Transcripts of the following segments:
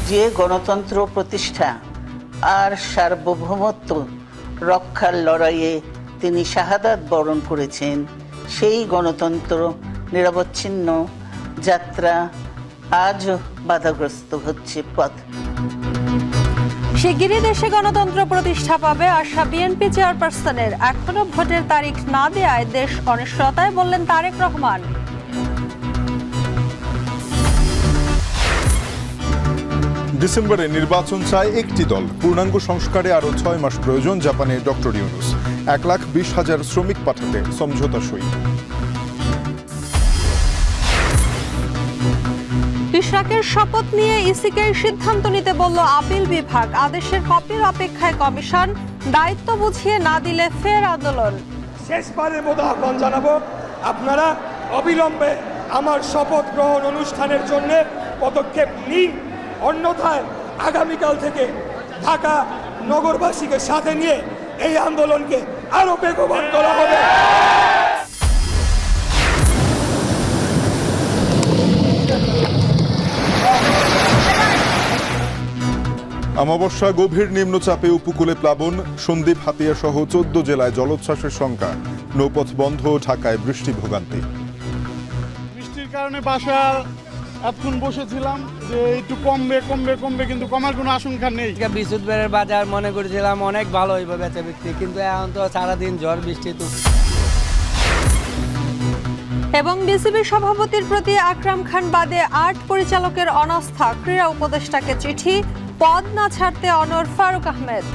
যে গণতন্ত্র প্রতিষ্ঠা আর সার্বভৌমত্ব রক্ষার লড়াইয়ে তিনি শাহাদাত বরণ করেছেন, সেই গণতন্ত্র নিরবচ্ছিন্ন যাত্রা আজও বাধাগ্রস্ত হচ্ছে পথ। শিগগিরই দেশে গণতন্ত্র প্রতিষ্ঠা পাবে আশা বিএনপি চেয়ারপারসনের। এখনো ভোটের তারিখ না দেয়ায় দেশ অনিশ্চয়তায়, বললেন তারেক রহমান। ডিসেম্বরে নির্বাচন চায় একটি দল, পূর্ণাঙ্গ সংস্কারে আরো 6 মাস প্রয়োজন, জাপানে ডক্টর ইউনূস। 1,20,000 শ্রমিক পাঠাতে সমঝোতা সই। ইশরাকের শপথ নিয়ে ইসিকে সিদ্ধান্ত নিতে বলল আপিল বিভাগ। আদেশের কপির অপেক্ষায় কমিশন, দায়িত্ব বুঝিয়ে না দিলে ফের আন্দোলন। শেষবারের মতো আহ্বান জানাবো, আপনারা অবিলম্বে আমার শপথ গ্রহণ অনুষ্ঠানের জন্য পদক্ষেপ নিন, অন্যথায় আগামীকাল থেকে ঢাকা নগরবাসীকে সাথে নিয়ে এই আন্দোলনকে আরো বেগবান করা হবে। অমাবস্যা, গভীর নিম্নচাপে উপকূলে প্লাবন, সন্দ্বীপ হাতিয়া সহ 14 জেলায় জলোচ্ছ্বাসের শঙ্কা। নৌপথ বন্ধ, ঢাকায় বৃষ্টি ভোগান্তি। বৃষ্টির কারণে বাসা এতক্ষণ বসেছিলাম যে একটু কমবে কমবে কমবে, কিন্তু কমার কোনো আশঙ্কা নেই। বৃহস্পতিবারের বাজার মনে করেছিলাম অনেক ভালো হইব বেচা বিক্রি, কিন্তু এখন তো সারাদিন ঝড় বৃষ্টি। তো এবং বিসিবি সভাপতির প্রতি আকরাম খান বাদে 8 পরিচালকের অনাস্থা। ক্রীড়া উপদেষ্টাকে চিঠি, পদ না ছাড়তে অনড় ফারুক আহমেদ।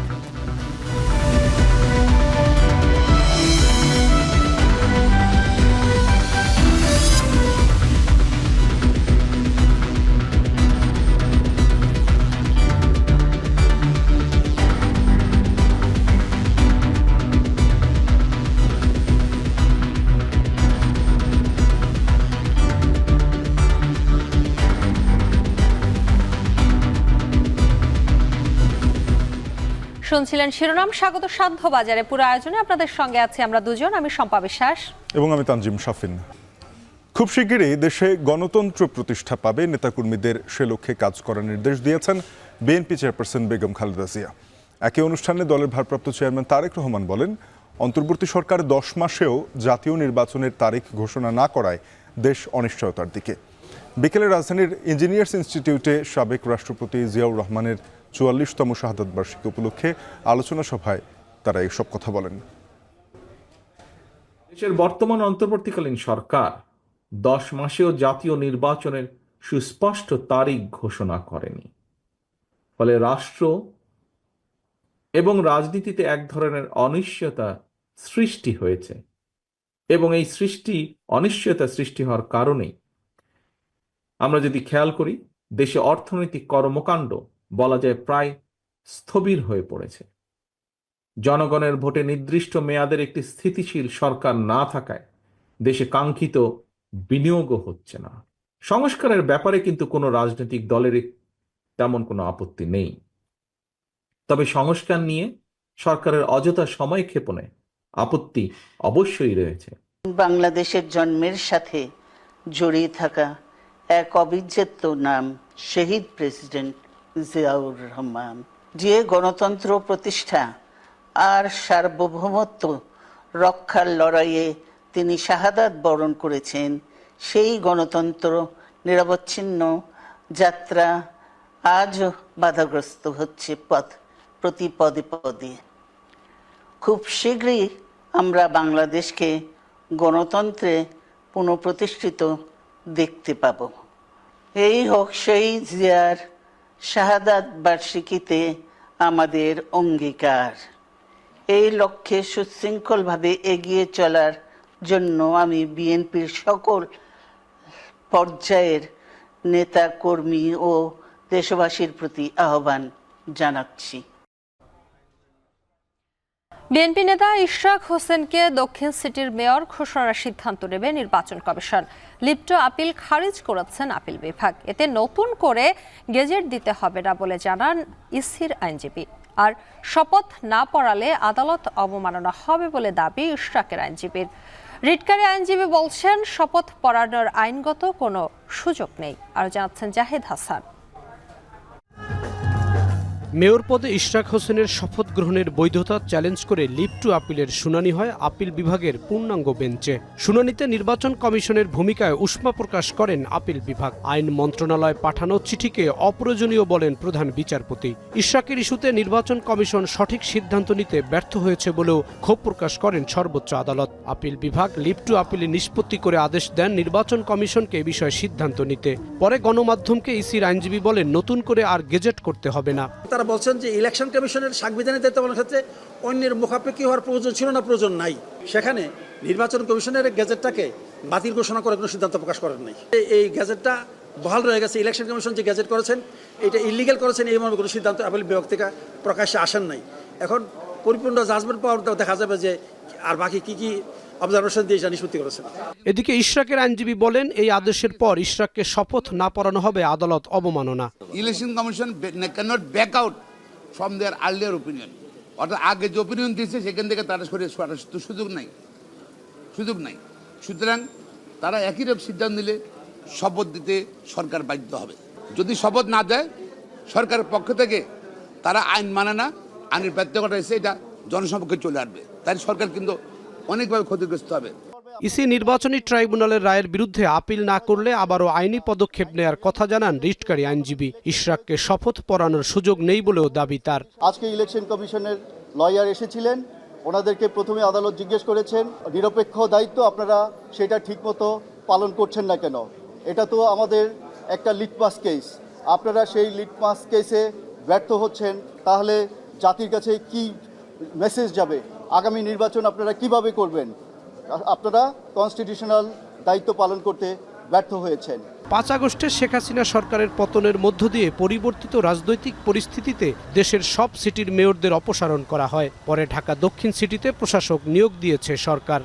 শুনছিলেন শিরোনাম। স্বাগত সাধ্য বাজারে। পুরো আয়োজনে আপনাদের সঙ্গে আছি আমরা দুজন, আমি শম্পা বিশ্বাস এবং আমি তানজিম শাফিন। খুব শিগগিরই দেশে গণতন্ত্র প্রতিষ্ঠা পাবে, নেতাকর্মীদের সে লক্ষ্যে কাজ করার নির্দেশ দিয়েছেন বিএনপি চেয়ারপারসন বেগম খালেদা জিয়া। একই অনুষ্ঠানে দলের ভারপ্রাপ্ত চেয়ারম্যান তারেক রহমান বলেন, অন্তর্বর্তী সরকার 10 মাসেও জাতীয় নির্বাচনের তারিখ ঘোষণা না করায় দেশ অনিশ্চয়তার দিকে। বিকেলে রাজধানীর ইঞ্জিনিয়ার্স ইনস্টিটিউটে সাবেক রাষ্ট্রপতি জিয়াউর রহমানের 44তম শাহাদাত বার্ষিকী উপলক্ষে আলোচনা সভায় তারা এইসব কথা বলেন। দেশের বর্তমান অন্তর্বর্তীকালীন সরকার 10 মাসেও জাতীয় নির্বাচনের সুস্পষ্ট তারিখ ঘোষণা করেনি। ফলে রাষ্ট্র এবং রাজনীতিতে এক ধরনের অনিশ্চয়তা সৃষ্টি হয়েছে, এবং এই অনিশ্চয়তা সৃষ্টি হওয়ার কারণেই আমরা যদি খেয়াল করি, দেশে অর্থনৈতিক কর্মকাণ্ড বলা যায় প্রায় স্থবির হয়ে পড়েছে। জনগণের ভোটে নির্দিষ্ট মেয়াদের একটি স্থিতিশীল সরকার না থাকায় দেশে কাঙ্ক্ষিত বিনিয়োগও হচ্ছে না। সংস্কারের ব্যাপারে কিন্তু কোনো রাজনৈতিক দলের তেমন কোনো আপত্তি নেই, তবে সংস্কার নিয়ে সরকারের অযথা সময় ক্ষেপণে আপত্তি অবশ্যই রয়েছে। বাংলাদেশের জন্মের সাথে জড়িয়ে থাকা এক অবিচ্ছেদ্য নাম শহীদ প্রেসিডেন্ট জিয়াউর রহমান। যে গণতন্ত্র প্রতিষ্ঠা আর সার্বভৌমত্ব রক্ষার লড়াইয়ে তিনি শাহাদাত বরণ করেছেন, সেই গণতন্ত্র নিরবচ্ছিন্ন যাত্রা আজও বাধাগ্রস্ত হচ্ছে প্রতি পদে পদে। খুব শীঘ্রই আমরা বাংলাদেশকে গণতন্ত্রে পুনঃপ্রতিষ্ঠিত দেখতে পাব। এই হোক শহীদ জিয়ার শাহাদাত বার্ষিকীতে আমাদের অঙ্গীকার। এই লক্ষ্যে সুশৃঙ্খলভাবে এগিয়ে চলার জন্য আমি বিএনপির সকল পর্যায়ের নেতা কর্মী ও দেশবাসীর প্রতি আহ্বান জানাচ্ছি। বিএনপি নেতা ইশরাক হোসেনকে দক্ষিণ সিটির মেয়র ঘোষণার সিদ্ধান্ত নেবে নির্বাচন কমিশন। লিপ্ট আপিল খারিজ করেছেন আপিল বিভাগ। এতে নতুন করে গেজেট দিতে হবে না বলে জানান ইসির আইনজীবী। আর শপথ না পড়ালে আদালত অবমাননা হবে বলে দাবি ইশরাকের আইনজীবীর। রিটকারী আইনজীবী বলছেন, শপথ পড়ানোর আইনগত কোনো সুযোগ নেই। আর জানাচ্ছেন জাহেদ হাসান। মেয়র পদে ইশরাক হোসেনের শপথ গ্রহণের বৈধতা চ্যালেঞ্জ করে লিভ টু আপিলের শুনানি হয় আপিল বিভাগের পূর্ণাঙ্গ বেঞ্চে। শুনানিতে নির্বাচন কমিশনের ভূমিকায় উষ্মা প্রকাশ করেন আপিল বিভাগ। আইন মন্ত্রণালয় পাঠানো চিঠিকে অপ্রয়োজনীয় বলেন প্রধান বিচারপতি। ইশরাকের ইস্যুতে নির্বাচন কমিশন সঠিক সিদ্ধান্ত নিতে ব্যর্থ হয়েছে বলেও ক্ষোভ প্রকাশ করেন সর্বোচ্চ আদালত। আপিল বিভাগ লিভ টু আপিলে নিষ্পত্তি করে আদেশ দেন নির্বাচন কমিশনকে এ বিষয়ে সিদ্ধান্ত নিতে। পরে গণমাধ্যমকে ইসির আইনজীবী বলেন নতুন করে আর গেজেট করতে হবে না। তারা বলছেন যে ইলেকশন কমিশনের সাংবিধানিক দায়িত্ব পালনের ক্ষেত্রে অন্যের মুখাপেক্ষি হওয়ার প্রয়োজন ছিল না, প্রয়োজন নাই। সেখানে নির্বাচন কমিশনের গেজেটটাকে বাতিল ঘোষণা করার কোনো সিদ্ধান্ত প্রকাশ করেন নাই। এই গেজেটটা বহাল রয়ে গেছে। ইলেকশন কমিশন যে গেজেট করেছেন এটা ইলিগাল করেছেন এই মর্মে কোনো সিদ্ধান্ত আপিল বিভাগ থেকে প্রকাশ্যে আসেন নাই। এখন পরিপূর্ণ জাজমেন্ট পাওয়ার দেখা যাবে যে আর বাকি কি অবজারভেশন দিয়ে নিষ্পত্তি করেছেন। এদিকে ইশরাকের আইনজীবী বলেন এই আদেশের পর ইশরাককে শপথ না পড়ানো হবে আদালত অবমাননা। Election commission cannot back out from their earlier opinion, অর্থাৎ আগে যে ওপিনিয়ন দিয়েছে সেখান থেকে তারা সরিয়ে সুযোগ নাই। সুতরাং তারা একই রকম সিদ্ধান্ত নিলে শপথ দিতে সরকার বাধ্য হবে। যদি শপথ না দেয় সরকারের পক্ষ থেকে তারা আইন মানে না, আইনের ব্যত্যয়তা এসে এটা জনসমক্ষে চলে আসবে, তাই সরকার কিন্তু অনেকভাবে ক্ষতিগ্রস্ত হবে। ইসি নির্বাচনী ট্রাইব্যুনালের রায়ের বিরুদ্ধে আপিল না করলে আবারও আইনি পদক্ষেপ নেয়ার কথা জানান রিটকারী আইনজীবী। ইশরাককে শপথ পড়ানোর সুযোগ নেই বলেও দাবি তার। আজকে ইলেকশন কমিশনের লয়ার এসেছিলেন, ওনাদেরকে প্রথমে আদালত জিজ্ঞেস করেছেন নিরপেক্ষ দায়িত্ব আপনারা সেটা ঠিকমতো পালন করছেন না কেন। এটা তো আমাদের একটা লিটমাস কেস, আপনারা সেই লিটমাস কেসে ব্যর্থ হচ্ছেন, তাহলে জাতির কাছে কি মেসেজ যাবে? আগামী নির্বাচন আপনারা কিভাবে করবেন? আপনারা কনস্টিটিউশনাল দায়িত্ব পালন করতে ব্যর্থ হয়েছেন। 5 আগস্টে শেখ হাসিনা সরকারের পতনের মধ্য দিয়ে পরিবর্তিত রাজনৈতিক পরিস্থিতিতে দেশের সব সিটির মেয়রদের অপসারণ করা হয়। পরে ঢাকা দক্ষিণ সিটিতে প্রশাসক নিয়োগ দিয়েছে সরকার।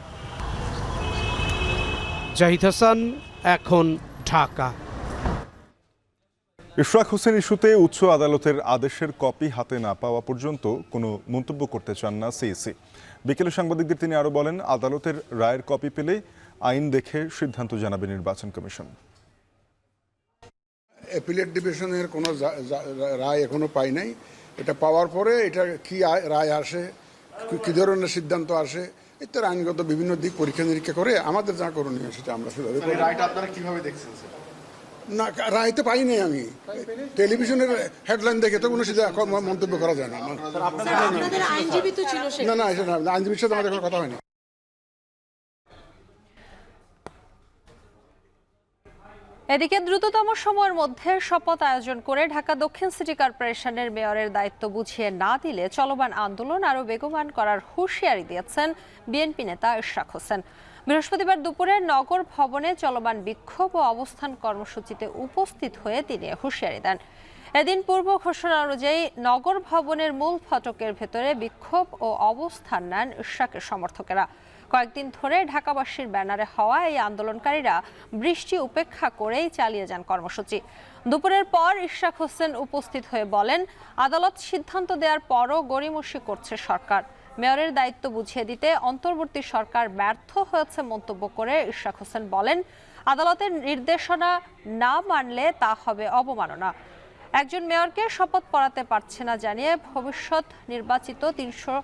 জাহিদ হাসান, এখন ঢাকা। ইশরাক হোসেন ইস্যুতে উচ্চ আদালতের আদেশের কপি হাতে না পাওয়া পর্যন্ত কোনো মন্তব্য করতে চান না সিইসি। বিকেলে সাংবাদিকদের তিনি আরও বলেন, আদালতের রায়ের কপি পেলে আইন দেখে সিদ্ধান্ত জানাবে নির্বাচন কমিশন। অ্যাপিলেট ডিভিশনের কোনো রায় এখনো পাই নাই। এটা পাওয়ার পরে এটা কি রায় আসে, কি ধরনের সিদ্ধান্ত আসে ইত্যাদি আইনগত বিভিন্ন দিক পরীক্ষা নিরীক্ষা করে আমাদের যা করণীয় সেটা আমরা সেভাবে করব। রায়টা আপনারা কিভাবে দেখছেন? না, রায় তো পাই নাই। আমি টেলিভিশনের হেডলাইন দেখে তো কোনো সিধা মন্তব্য করা যায় না। না, আইনজীবীর সাথে আমাদের কোনো কথা হয়নি। এদিকে দ্রুততম সময়ের মধ্যে শপথ আয়োজন করে ঢাকা দক্ষিণ সিটি কর্পোরেশনের মেয়রের দায়িত্ব বুঝিয়ে না দিলে চলমান আন্দোলন আরও বেগবান করার হুঁশিয়ারি দিয়েছেন বিএনপি নেতা ইশরাক হোসেন। বৃহস্পতিবার দুপুরে নগর ভবনে চলমান বিক্ষোভ ও অবস্থান কর্মসূচিতে উপস্থিত হয়ে তিনি হুঁশিয়ারি দেন। এদিন পূর্ব ঘোষণা অনুযায়ী নগর ভবনের মূল ফটকের ভেতরে বিক্ষোভ ও অবস্থান নেন ইশরাকের সমর্থকেরা। কয়েকদিন ধরে ঢাকাবাসীর ব্যানারে হওয়া এই আন্দোলনকারীরা বৃষ্টি উপেক্ষা করেই চালিয়ে যান কর্মসূচি। দুপুরের পর ইশরাক হোসেন উপস্থিত হয়ে বলেন, আদালত সিদ্ধান্ত দেওয়ার পরও গড়িমসি করছে সরকার। মেয়রের দায়িত্ব বুঝিয়ে দিতে অন্তর্বর্তী সরকার ব্যর্থ হয়েছে মন্তব্য করে ইশরাক হোসেন বলেন, আদালতের নির্দেশনা না মানলে তা হবে অবমাননা। একজন মেয়রকে শপথ পড়াতে পারছে না জানিয়ে ভবিষ্যৎ নির্বাচিত 300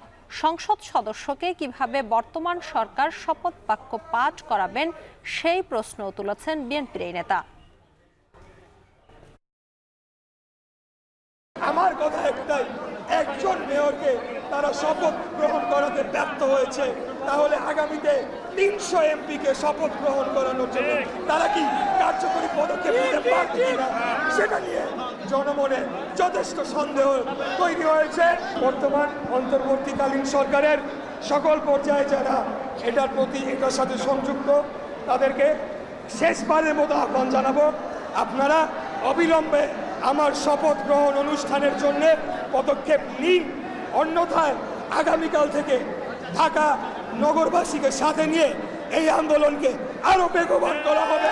সংসদ সদস্যকে কিভাবে বর্তমান সরকার শপথ বাক্য পাঠ করাবেন সেই প্রশ্ন তুলেছেন বিএনপির এই নেতা। আমার কথা একটাই, একজন মেয়রকে তারা শপথ গ্রহণ করাতে ব্যর্থ হয়েছে, তাহলে আগামীতে 300 এমপিকে শপথ গ্রহণ করানোর জন্য তারা কি কার্যকরী পদক্ষেপ নিতে পারবে কিনা সেটা নিয়ে জনমনে যথেষ্ট সন্দেহ তৈরি হয়েছে। বর্তমান অন্তর্বর্তীকালীন সরকারের সকল পর্যায়ে যারা এটার সাথে সংযুক্ত তাদেরকে শেষবারের মতো আহ্বান জানাবো, আপনারা অবিলম্বে আমার শপথ গ্রহণ অনুষ্ঠানের জন্য পদক্ষেপ নিন, অন্যথায় আগামীকাল থেকে ঢাকা নগরবাসীকে সাথে নিয়ে এই আন্দোলনকে আরো বেগবান করা হবে।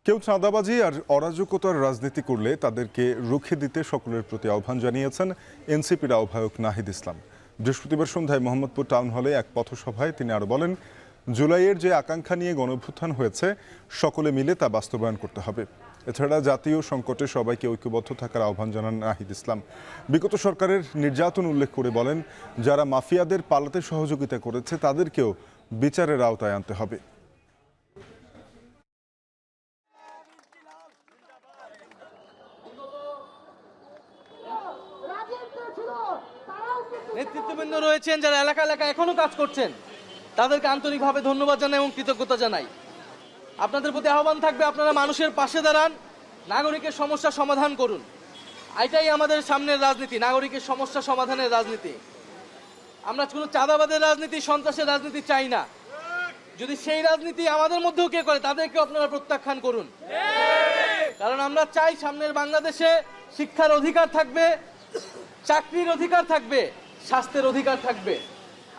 কেউ চাঁদাবাজি আর অরাজকতার রাজনীতি করলে তাদেরকে রুখে দিতে সকলের প্রতি আহ্বান জানিয়েছেন এনসিপির আহ্বায়ক নাহিদ ইসলাম। বৃহস্পতিবার সন্ধ্যায় মোহাম্মদপুর টাউন হলে এক পথসভায় তিনি আরও বলেন, জুলাইয়ের যে আকাঙ্ক্ষা নিয়ে গণঅভ্যুত্থান হয়েছে সকলে মিলে তা বাস্তবায়ন করতে হবে। এছাড়া জাতীয় সংকটে সবাইকে ঐক্যবদ্ধ থাকার আহ্বান জানান নাহিদ ইসলাম। বিগত সরকারের নির্যাতন উল্লেখ করে বলেন, যারা মাফিয়াদের পালাতে সহযোগিতা করেছে তাদেরকেও বিচারের আওতায় আনতে হবে। নেতৃত্ববৃন্দ রয়েছেন যারা এলাকা এলাকা এখনো কাজ করছেন, তাদেরকে আন্তরিকভাবে ধন্যবাদ জানাই এবং কৃতজ্ঞতা জানাই। আপনাদের প্রতি আহ্বান থাকবে, আপনারা মানুষের পাশে দাঁড়ান, নাগরিকের সমস্যা সমাধান করুন। এটাই আমাদের সামনের রাজনীতি, নাগরিকের সমস্যা সমাধানের রাজনীতি। আমরা কোনো চাঁদাবাদের রাজনীতি, সন্ত্রাসের রাজনীতি চাই না। যদি সেই রাজনীতি আমাদের মধ্যেও কে করে, তাদেরকে আপনারা প্রত্যাখ্যান করুন। কারণ আমরা চাই সামনের বাংলাদেশে শিক্ষার অধিকার থাকবে, চাকরির অধিকার থাকবে, স্বাস্থ্যের অধিকার থাকবে।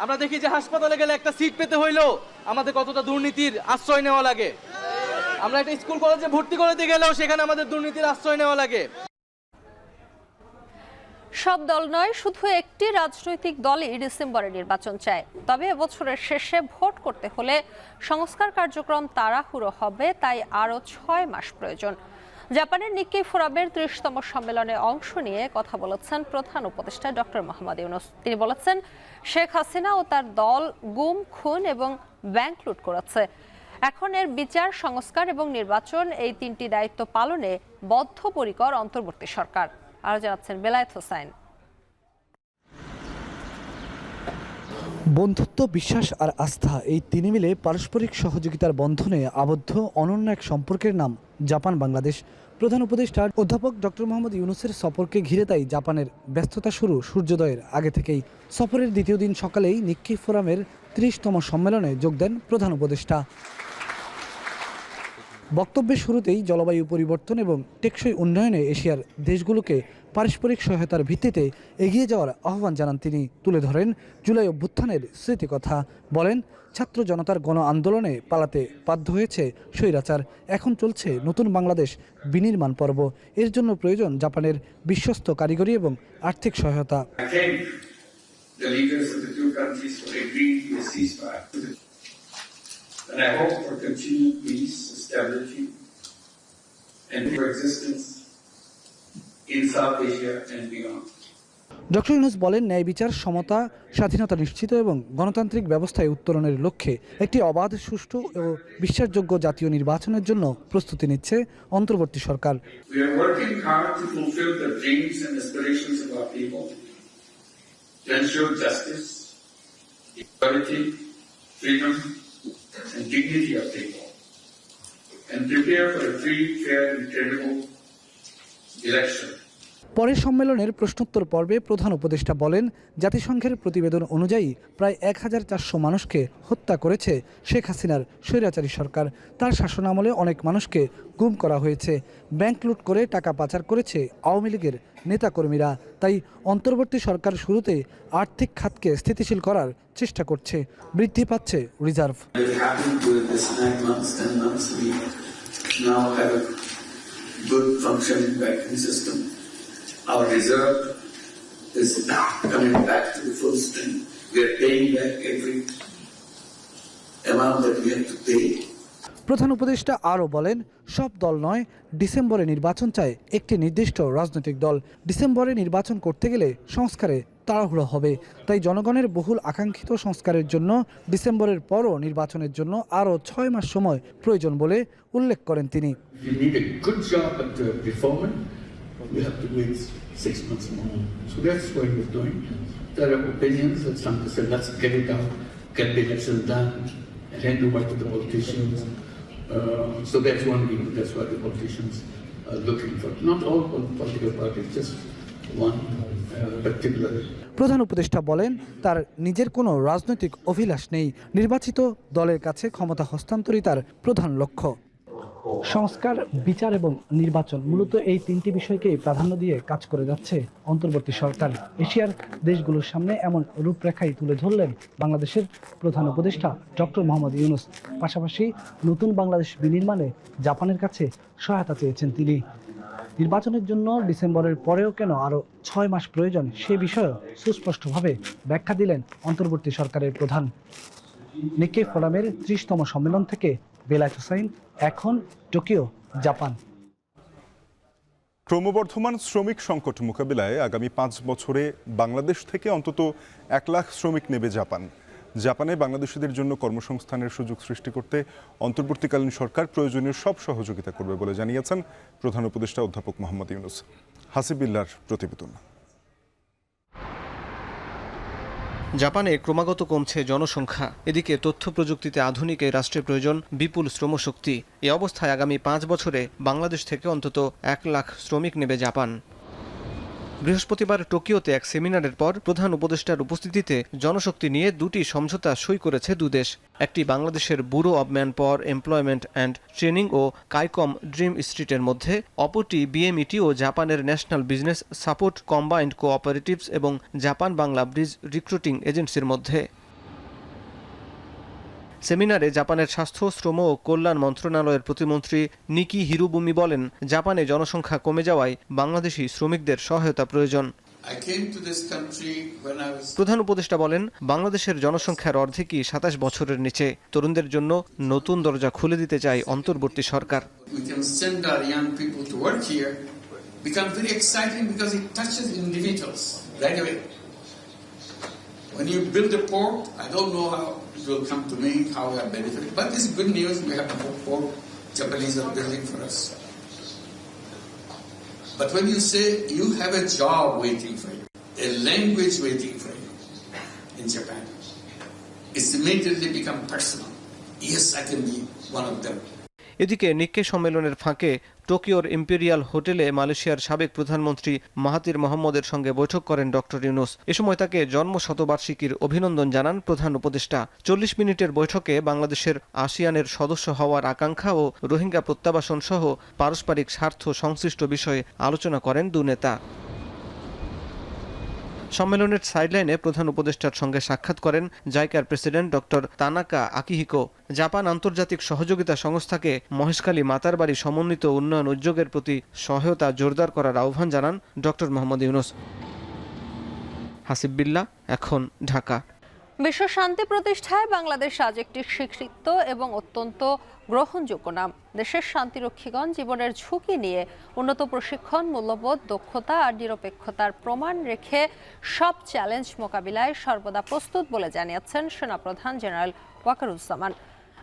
আমরা দেখি যে হাসপাতালে গেলে একটা সিট পেতে হইলেও আমাদের কতটা দুর্নীতির আশ্রয় নেওয়া লাগে। আমরা একটা স্কুল কলেজে ভর্তি করতে গেলেও সেখানে আমাদের দুর্নীতির আশ্রয় নেওয়া লাগে। সব দল নয়, শুধু একটি রাজনৈতিক দলই ডিসেম্বরে নির্বাচন চায়। তবে বছরের শেষে ভোট করতে হলে সংস্কার কার্যক্রম তাড়াহুড়ো হবে, তাই আরও 6 মাস প্রয়োজন। জাপানের নিক্কেই ফোরামের 30তম সম্মেলনে অংশ নিয়ে কথা বলেছেন প্রধান উপদেষ্টা ডক্টর মোহাম্মদ ইউনূস। তিনি বলেছেন, শেখ হাসিনা ও তার দল গুম, খুন এবং ব্যাংক লুট করেছে। এখন এর বিচার, সংস্কার এবং নির্বাচন, এই 3টি দায়িত্ব পালনে বদ্ধপরিকর অন্তর্বর্তী সরকার। আরো জানাচ্ছেন বেলায়েত হোসাইন। বন্ধুত্ব, বিশ্বাস আর আস্থা, এই 3 মিলে পারস্পরিক সহযোগিতার বন্ধনে আবদ্ধ অনন্য এক সম্পর্কের নাম জাপান বাংলাদেশ। প্রধান উপদেষ্টা অধ্যাপক ডক্টর মোহাম্মদ ইউনূসের সফরকে ঘিরে তাই জাপানের ব্যস্ততা শুরু সূর্যোদয়ের আগে থেকেই। সফরের দ্বিতীয় দিন সকালেই নিক্কেই ফোরামের 30তম সম্মেলনে যোগ দেন প্রধান উপদেষ্টা। বক্তব্যের শুরুতেই জলবায়ু পরিবর্তন এবং টেকসই উন্নয়নে এশিয়ার দেশগুলোকে পারস্পরিক সহায়তার ভিত্তিতে এগিয়ে যাওয়ার আহ্বান জানান তিনি। তুলে ধরেন জুলাই অভ্যুত্থানের স্মৃতিকথা। বলেন, ছাত্র জনতার গণ আন্দোলনে পালাতে বাধ্য হয়েছে স্বৈরাচার। এখন চলছে নতুন বাংলাদেশ বিনির্মাণ পর্ব। এর জন্য প্রয়োজন জাপানের বিশ্বস্ত কারিগরি এবং আর্থিক সহায়তা। And I hope for continued peace, stability, and coexistence in South Asia and beyond. Doctor Yunus বলেন, ন্যায় বিচার, সমতা, স্বাধীনতা নিশ্চিত এবং গণতান্ত্রিক ব্যবস্থায় উত্তরণের লক্ষ্যে একটি অবাধ, সুষ্ঠু ও বিশ্বাসযোগ্য জাতীয় নির্বাচনের জন্য প্রস্তুতি নিচ্ছে অন্তর্বর্তী সরকার। We are working hard to fulfill the dreams and aspirations of our people, to ensure justice, equality, freedom, and dignity of people, and prepare for a free, fair, and credible election. পরে সম্মেলনের প্রশ্নোত্তর পর্বে প্রধান উপদেষ্টা বলেন, জাতিসংঘের প্রতিবেদন অনুযায়ী প্রায় 1400 মানুষকে হত্যা করেছে শেখ হাসিনার স্বৈরাচারী সরকার। তার শাসনামলে অনেক মানুষকে গুম করা হয়েছে, ব্যাংক লুট করে টাকা পাচার করেছে আওয়ামী লীগের নেতাকর্মীরা। তাই অন্তর্বর্তী সরকার শুরুতে আর্থিক খাতকে স্থিতিশীল করার চেষ্টা করছে। বৃদ্ধি পাচ্ছে reserve. Our reserve is coming back to the full strength. We are paying back every amount that we have to pay. প্রধান উপদেষ্টা আরও বলেন, সব দল নয়, ডিসেম্বরে নির্বাচন চায় একটি নির্দিষ্ট রাজনৈতিক দল। ডিসেম্বরে নির্বাচন করতে গেলে সংস্কারে তাড়াহুড়ো হবে। তাই জনগণের বহুল আকাঙ্ক্ষিত সংস্কারের জন্য ডিসেম্বরের পরও নির্বাচনের জন্য আরও 6 মাস সময় প্রয়োজন বলে উল্লেখ করেন তিনি। We have to wait 6 months more. So that's what we're doing. There are opinions that some say, let's get it out, get the election done, and hand over to the politicians. So that's one view. That's what the politicians are looking for. Not all political parties, just one particular. প্রধান উপদেষ্টা বলেন, তার নিজের কোনো রাজনৈতিক অভিলাষ নেই। নির্বাচিত দলের কাছে ক্ষমতা হস্তান্তরই তার প্রধান লক্ষ্য। সংস্কার, বিচার এবং নির্বাচন, মূলত এই 3টি বিষয়কেই প্রাধান্য দিয়ে কাজ করে যাচ্ছে অন্তর্বর্তী সরকার। এশিয়ার দেশগুলোর সামনে এমন রূপরেখাই তুলে ধরলেন বাংলাদেশের প্রধান উপদেষ্টা ডক্টর মোহাম্মদ ইউনূস। পাশাপাশি নতুন বাংলাদেশ বিনির্মাণে জাপানের কাছে সহায়তা চেয়েছেন তিনি। নির্বাচনের জন্য ডিসেম্বরের পরেও কেন আরও 6 মাস প্রয়োজন, সে বিষয়েও সুস্পষ্টভাবে ব্যাখ্যা দিলেন অন্তর্বর্তী সরকারের প্রধান। নিক্কেই ফোরামের 30তম সম্মেলন থেকে বেলায়েত হোসাইন, এখন টোকিও, জাপান। ক্রমবর্ধমান শ্রমিক সংকট মোকাবিলায় আগামী 5 বছরে বাংলাদেশ থেকে অন্তত 1 লাখ শ্রমিক নেবে জাপান। জাপানে বাংলাদেশিদের জন্য কর্মসংস্থানের সুযোগ সৃষ্টি করতে অন্তর্বর্তীকালীন সরকার প্রয়োজনীয় সব সহযোগিতা করবে বলে জানিয়েছেন প্রধান উপদেষ্টা অধ্যাপক মোহাম্মদ ইউনূস। হাসিবুল্লাহর প্রতিবেদন। জাপানে ক্রমাগত কমছে জনসংখ্যা, এদিকে তথ্য প্রযুক্তিতে আধুনিক এই রাষ্ট্রের প্রয়োজন বিপুল শ্রমশক্তি। এই অবস্থায় আগামী 5 বছরে বাংলাদেশ থেকে অন্তত 1 লাখ শ্রমিক নেবে জাপান। বৃহস্পতিবার টোকিওতে এক সেমিনারের পর প্রধান উপদেষ্টার উপস্থিতিতে জনশক্তি নিয়ে 2টি সমঝোতা সই করেছে দুদেশ। একটি বাংলাদেশের Bureau of Manpower Employment and Training ও কাইকম ড্রিম স্ট্রিটের মধ্যে, অপরটি বিএমইটি ও জাপানের National Business Support Combined Cooperatives এবং জাপান বাংলা ব্রিজ রিক্রুটিং এজেন্সির মধ্যে। সেমিনারে জাপানের স্বাস্থ্য, শ্রম ও কল্যাণ মন্ত্রণালয়ের প্রতিমন্ত্রী নিকি হিরুবুমি বলেন, জাপানে জনসংখ্যা কমে যাওয়ায় বাংলাদেশি শ্রমিকদের সহায়তা প্রয়োজন। প্রধান উপদেষ্টা বলেন, বাংলাদেশের জনসংখ্যার অর্ধেকই 27 বছরের নিচে। তরুণদের জন্য নতুন দরজা খুলে দিতে চায় অন্তর্বর্তী সরকার। When you build a port, I don't know how it will come to me, how we are benefited, but it's good news. We have a port Japanese are building for us. But when you say you have a job waiting for you, a language waiting for you in Japan, it's immediately become personal. Yes, I can be one of them. এদিকে নিক্কে সম্মেলনের ফাঁকে টোকিওর imperial হোটেলে মালয়েশিয়ার সাবেক প্রধানমন্ত্রী Mahathir মোহাম্মদের সঙ্গে বৈঠক করেন ডক্টর ইউনূস। এ সময় তাকে জন্ম শতবার্ষিকীর অভিনন্দন জানান প্রধান উপদেষ্টা। 40 মিনিটের বৈঠকে বাংলাদেশের আসিয়ানের সদস্য হওয়ার আকাঙ্ক্ষা ও রোহিঙ্গা প্রত্যাবাসন সহ পারস্পরিক স্বার্থ সংশ্লিষ্ট বিষয়ে আলোচনা করেন দু নেতা। সম্মেলনের সাইডলাইনে প্রধান উপদেষ্টার সঙ্গে সাক্ষাৎ করেন জাইকার president doctor Tanaka Akihiko. Japan আন্তর্জাতিক সহযোগিতা সংস্থাকে মহেশখালী মাতারবাড়ি সমন্বিত উন্নয়ন উদ্যোগের প্রতি সহায়তা জোরদার করার আহ্বান জানান ডক্টর মোহাম্মদ ইউনূস। হাসিবুল্লাহ, এখন ঢাকা। বিশ্ব শান্তি প্রতিষ্ঠায় বাংলাদেশ আজ একটি স্বীকৃত এবং অত্যন্ত গ্রহণযোগ্য নাম। দেশের শান্তিরক্ষীগণ জীবনের ঝুঁকি নিয়ে উন্নত প্রশিক্ষণ, মূল্যবোধ, দক্ষতা আর নিরপেক্ষতার প্রমাণ রেখে সব চ্যালেঞ্জ মোকাবিলায় সর্বদা প্রস্তুত বলে জানিয়েছেন সেনাপ্রধান জেনারেল ওয়াকারুজ্জামান।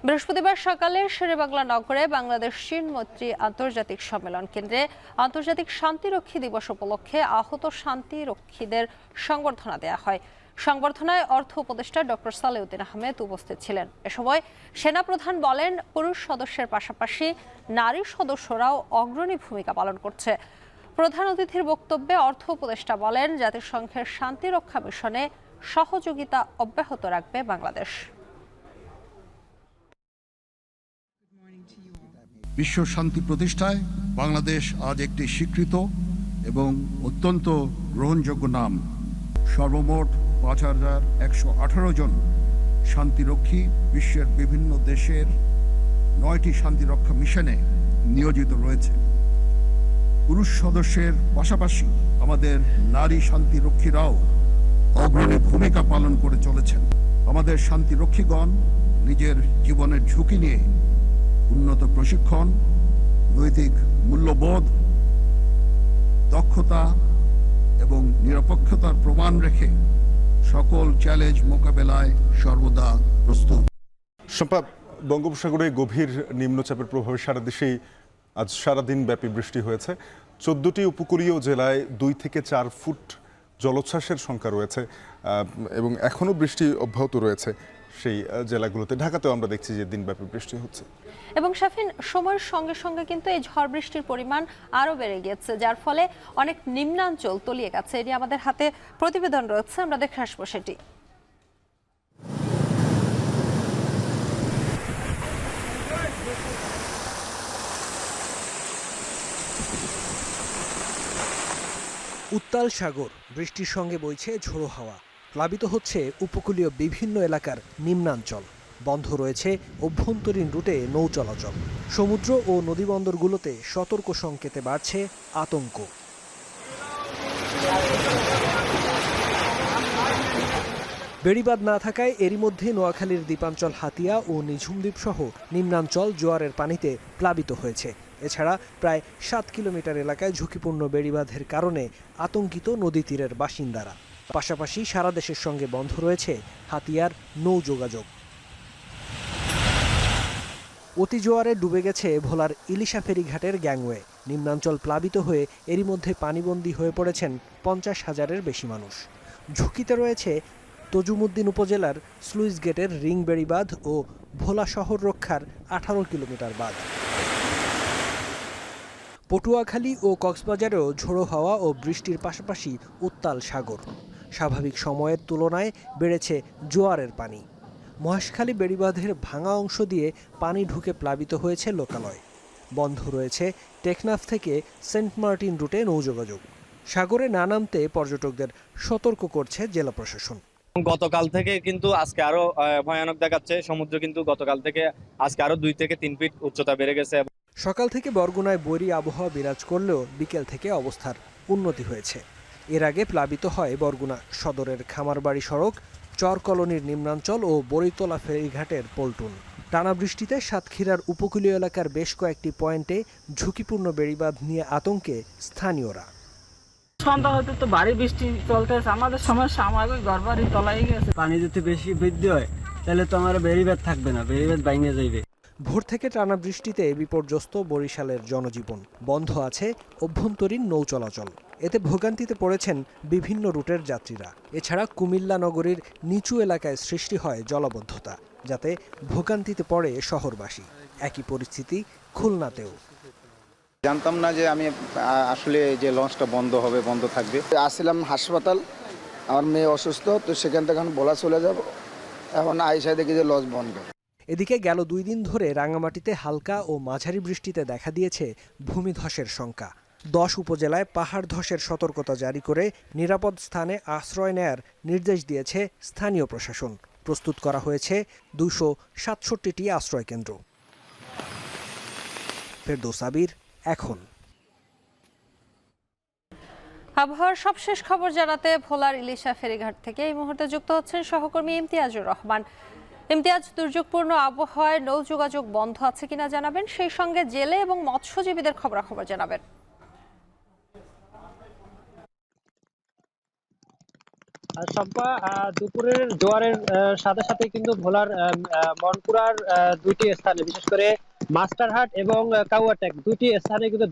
বৃহস্পতিবার সকালে শেরেবাংলা নগরে বাংলাদেশ চীন মৈত্রী আন্তর্জাতিক সম্মেলন কেন্দ্রে আন্তর্জাতিক শান্তিরক্ষী দিবস উপলক্ষে আহত শান্তিরক্ষীদের সংবর্ধনা দেওয়া হয়। সংবর্ধনায় অর্থ উপদেষ্টা ডক্টর সালেউদ্দিন আহমেদ উপস্থিত ছিলেন। এ সময় সেনাপ্রধান বলেন, পুরুষ সদস্যের পাশাপাশি নারী সদস্যরাও অগ্রণী ভূমিকা পালন করছে। প্রধান অতিথির বক্তব্যে অর্থ উপদেষ্টা বলেন, জাতিসংঘের শান্তিরক্ষা মিশনে সহযোগিতা অব্যাহত রাখবে বাংলাদেশ। বিশ্ব শান্তি প্রতিষ্ঠায় বাংলাদেশ আজ একটি স্বীকৃত এবং অত্যন্ত গ্রহণযোগ্য নাম। সর্বমোট ৫,১১৮ জন শান্তিরক্ষী বিশ্বের বিভিন্ন দেশের 9টি শান্তিরক্ষা মিশনে নিয়োজিত রয়েছে। পুরুষ সদস্যের পাশাপাশি আমাদের নারী শান্তিরক্ষীরাও অগ্রণী ভূমিকা পালন করে চলেছেন। আমাদের শান্তিরক্ষীগণ নিজের জীবনের ঝুঁকি নিয়ে উন্নত প্রশিক্ষণ, নৈতিক মূল্যবোধ, দক্ষতা এবং নিরপেক্ষতার প্রমাণ রেখে সকল চ্যালেঞ্জ মোকাবেলায় সর্বদা প্রস্তুত। সম্পাদ, বঙ্গোপসাগরে গভীর নিম্নচাপের প্রভাবে সারা দেশেই আজ সারাদিন ব্যাপী বৃষ্টি হয়েছে। 14টি উপকূলীয় জেলায় 2 থেকে 4 ফুট জলোচ্ছ্বাসের সংখ্যা রয়েছে এবং এখনও বৃষ্টি অব্যাহত রয়েছে সেই জেলাগুলোতে। ঢাকাতেও আমরা দেখছি যে দিনব্যাপী বৃষ্টি হচ্ছে। এবং শাফিন, সময়ের সঙ্গে সঙ্গে কিন্তু এই ঝড় বৃষ্টির পরিমাণ আরও বেড়ে গিয়েছে, যার ফলে অনেক নিম্নাঞ্চল তলিয়ে গেছে। এটি আমাদের হাতে প্রতিবেদন রয়েছে, আমরা দেখে আসবো সেটি। উত্তাল সাগর, বৃষ্টির সঙ্গে বইছে ঝোড়ো হাওয়া। প্লাবিত হচ্ছে উপকূলীয় বিভিন্ন এলাকার নিম্নাঞ্চল। বন্ধ রয়েছে অভ্যন্তরীণ রুটে নৌ চলাচল। সমুদ্র ও নদীবন্দরগুলোতে সতর্ক সংকেতে বাড়ছে আতঙ্ক। বেড়িবাঁধ না থাকায় এরই মধ্যে নোয়াখালীর দ্বীপাঞ্চল হাতিয়া ও নিঝুম দ্বীপ সহ নিম্নাঞ্চল জোয়ারের পানিতে প্লাবিত হয়েছে। এছাড়া প্রায় 7 কিলোমিটার এলাকায় ঝুঁকিপূর্ণ বেড়িবাঁধের কারণে আতঙ্কিত নদী তীরের বাসিন্দারা। পাশাপাশি সারা দেশের সঙ্গে বন্ধ রয়েছে হাতিয়ার নৌ যোগাযোগ। অতি জোয়ারে ডুবে গেছে ভোলার ইলিশা ফেরিঘাটের গ্যাংওয়ে। নিম্নাঞ্চল প্লাবিত হয়ে এরই মধ্যে পানিবন্দী হয়ে পড়েছেন 50,000-এর বেশি মানুষ। ঝুঁকিতে রয়েছে তজুমুদ্দিন উপজেলার স্লুইস গেটের রিং বেড়িবাঁধ ও ভোলা শহর রক্ষার 18 কিলোমিটার বাঁধ। পটুয়াখালী ও কক্সবাজারেও ঝোড়ো হাওয়া ও বৃষ্টির পাশাপাশি উত্তাল সাগর। স্বাভাবিক সময়ের তুলনায় বেড়েছে জোয়ারের পানি। মহেশখালী বেড়িবাঁধের ভাঙা অংশ দিয়ে পানি ঢুকে প্লাবিত হয়েছে লোকালয়। বন্ধ রয়েছে টেকনাফ থেকে সেন্ট মার্টিন রুটে নৌযোগাযোগ। সাগরে না নামতে পর্যটকদের সতর্ক করছে জেলা প্রশাসন। গতকাল থেকে কিন্তু আজকে আরো ভয়ানক দেখাচ্ছে। সমুদ্র কিন্তু গতকাল থেকে আজকে আরো 2 থেকে 3 ফিট উচ্চতা বেড়ে গেছে। সকাল থেকে বরগুনায় বৈরী আবহাওয়া বিরাজ করলেও বিকেল থেকে অবস্থার উন্নতি হয়েছে। এর আগে প্লাবিত হয় বরগুনা সদরের খামারবাড়ি সড়ক, চর কলোনির নিম্নাঞ্চল ও বড়িতলা ফেরিঘাটের পল্টন। টানা বৃষ্টিতে সাতক্ষীরার উপকূলীয় এলাকার বেশ কয়েকটি পয়েন্টে ঝুঁকিপূর্ণ বেড়িবাঁধ নিয়ে আতঙ্কে স্থানীয়রা। সন্ধ্যা হতে তো ভারী বৃষ্টি চলতেছে, আমাদের সমস্যা, আমাদের ঘর বাড়ি তলাই গেছে। পানি যদি বেশি বৃদ্ধি হয় তাহলে তো আমার বেড়িবাঁধ থাকবে না, বেড়িবাঁধ ভেঙে যাইবে। ভোর থেকে টানা বৃষ্টিতে বিপর্যস্ত বরিশালের জনজীবন। বন্ধ আছে অভ্যন্তরীণ নৌ চলাচল। এতে ভোগান্তিতে পড়েছেন বিভিন্ন রুটের যাত্রীরা। এছাড়া কুমিল্লা নগরীর নিচু এলাকায় সৃষ্টি হয় জলাবদ্ধতা, যাতে ভোগান্তিতে পড়ে শহরবাসী। একই পরিস্থিতি খুলনাতেও। জানতাম না যে আমি আসলে যে লঞ্চটা বন্ধ হবে, বন্ধ থাকবে। আসছিলাম হাসপাতাল, আমার মেয়ে অসুস্থ, তো সেখান থেকে বলা চলে যাব, এখন আইসা দেখি যে লঞ্চ বন্ধ। এদিকে গেল 2 দিন ধরে রাঙামাটিতে হালকা ও মাঝারি বৃষ্টিতে দেখা দিয়েছে ভূমিধসের শঙ্কা। 10 উপজেলায় পাহাড় ধসের সতর্কতা জারি করে নিরাপদ স্থানে আশ্রয় নেয়ার নির্দেশ দিয়েছে স্থানীয় প্রশাসন। প্রস্তুত করা হয়েছে 267টি আশ্রয় কেন্দ্র। ফেরদৌস আবির, এখন। আবহাওয়ার সবশেষ খবর জানাতে ভোলার ইলিশা ফেরিঘাট থেকে এই মুহূর্তে যুক্ত হচ্ছেন সহকর্মী ইমতিয়াজুর রহমান। ইমতিয়াজ, দুর্যোগপূর্ণ আবহাওয়ায় নৌ যোগাযোগ বন্ধ আছে কিনা জানাবেন, সেই সঙ্গে জেলে এবং মৎস্যজীবীদের খবরাখবর জানাবেন। সম্পা, দুপুরের জোয়ারের সাথে সাথে কিন্তু ভোলার মনপুরার 2টি স্থানে, বিশেষ করে মাস্টারহাট এবং কাউয়াটেক 2টি স্থানে কিন্তু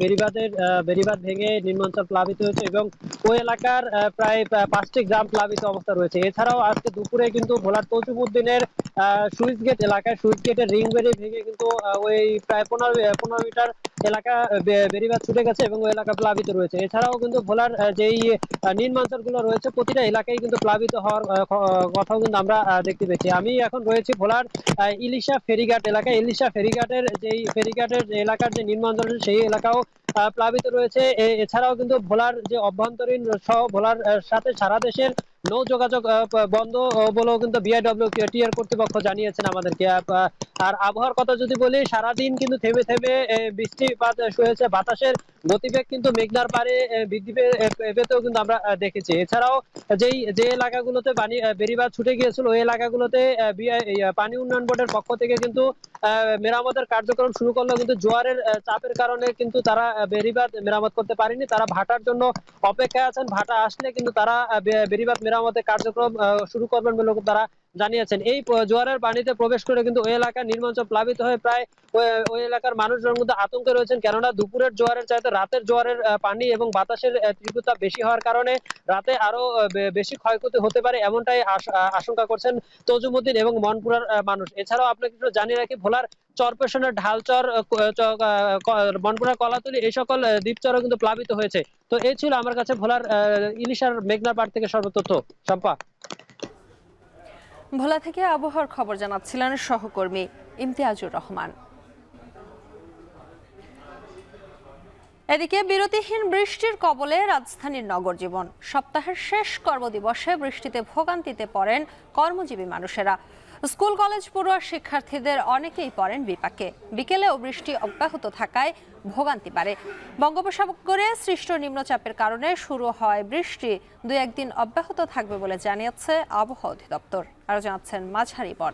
বেড়িবাঁধ ভেঙে নিম্নাঞ্চল প্লাবিত হয়েছে এবং ওই এলাকার প্রায় 5টি গ্রাম প্লাবিত অবস্থা রয়েছে। এছাড়াও আজকে দুপুরে কিন্তু ভোলার তজুমুদ্দিনের সুইচ গেট এলাকায় সুইচ গেটের রিং বেড়ি ভেঙে কিন্তু ওই প্রায় 15 মিটার এলাকা বেড়িবাঁধ ছুটে গেছে এবং ওই এলাকা প্লাবিত রয়েছে। এছাড়াও কিন্তু ভোলার যেই নিম্নাঞ্চলগুলো রয়েছে প্রতিটা এলাকায় কিন্তু প্লাবিত হওয়ার কথাও কিন্তু আমরা দেখতে পেয়েছি। আমি এখন রয়েছি ভোলার ইলিশা ফেরিঘাট এলাকায়। ইলিশা ফেরিঘাটের এলাকার যে নিম্নাঞ্চল সেই এলাকাও প্লাবিত রয়েছে। এছাড়াও কিন্তু ভোলার যে অভ্যন্তরীণ সহ ভোলার সাথে সারা দেশের নৌ যোগাযোগ বন্ধ বলেও কিন্তু বিআইডব্লিউটিআর কর্তৃপক্ষ জানিয়েছেন আমাদেরকে। আর আবহাওয়ার কথা যদি বলি, সারাদিন কিন্তু থেমে থেমে বৃষ্টিপাত হয়েছে, বাতাসের গতিবেগ কিন্তু মেঘনার পারে বৃদ্ধি পেতেও কিন্তু আমরা দেখেছি। এছাড়াও যে এলাকাগুলোতে বেড়িবাঁধ ছুটে গিয়েছিল ওই এলাকাগুলোতে পানি উন্নয়ন বোর্ডের পক্ষ থেকে কিন্তু মেরামতের কার্যক্রম শুরু করলেও কিন্তু জোয়ারের চাপের কারণে কিন্তু তারা বেড়িবাঁধ মেরামত করতে পারেনি। তারা ভাটার জন্য অপেক্ষায় আছেন, ভাটা আসলে কিন্তু তারা বেড়িবাঁধ মেরামতের কার্যক্রম শুরু করবেন বলে তারা জানিয়েছেন। এই জোয়ারের পানিতে প্রবেশ করে কিন্তু ওই এলাকার নিম্নাঞ্চল প্লাবিত হয়ে প্রায় ওই এলাকার মানুষজন মধ্যে আতঙ্কে রয়েছেন, কেননা দুপুরের জোয়ারের চাইতে রাতের জোয়ারের পানি এবং বাতাসের তীব্রতা বেশি হওয়ার কারণে রাতে আরো বেশি ক্ষয়ক্ষতি হতে পারে, এমনটাই আশঙ্কা করছেন তজুমুদ্দিন এবং মনপুরার মানুষ। এছাড়াও আপনাকে একটু জানিয়ে রাখি, ভোলার চরপেশনের ঢালচর, মনপুরা কলাতলি এই সকল দ্বীপচরও কিন্তু প্লাবিত হয়েছে। তো এই ছিল আমার কাছে ভোলার ইলিশার মেঘনা পাড় থেকে সর্বতথ্য। সম্পা। ভোলা থেকে আবহাওয়ার খবর জানাচ্ছিলেন সহকর্মী ইমতিয়াজুর রহমান। এদিকে বিরতিহীন বৃষ্টির কবলে রাজধানীর নগর জীবন। সপ্তাহের শেষ কর্মদিবসে বৃষ্টিতে ভোগান্তিতে পড়েন কর্মজীবী মানুষেরা। স্কুল কলেজ পড়ুয়া শিক্ষার্থীদের অনেকেই পড়েন বিপাকে। বিকেলেও বৃষ্টি অব্যাহত থাকায় ভোগান্তি বাড়ে। বঙ্গোপসাগরে সৃষ্ট নিম্নচাপের কারণে শুরু হয় বৃষ্টি 2-1 দিন অব্যাহত থাকবে বলে জানিয়েছে আবহাওয়া অধিদপ্তর। আরো জানাচ্ছেন মাঝারি বন।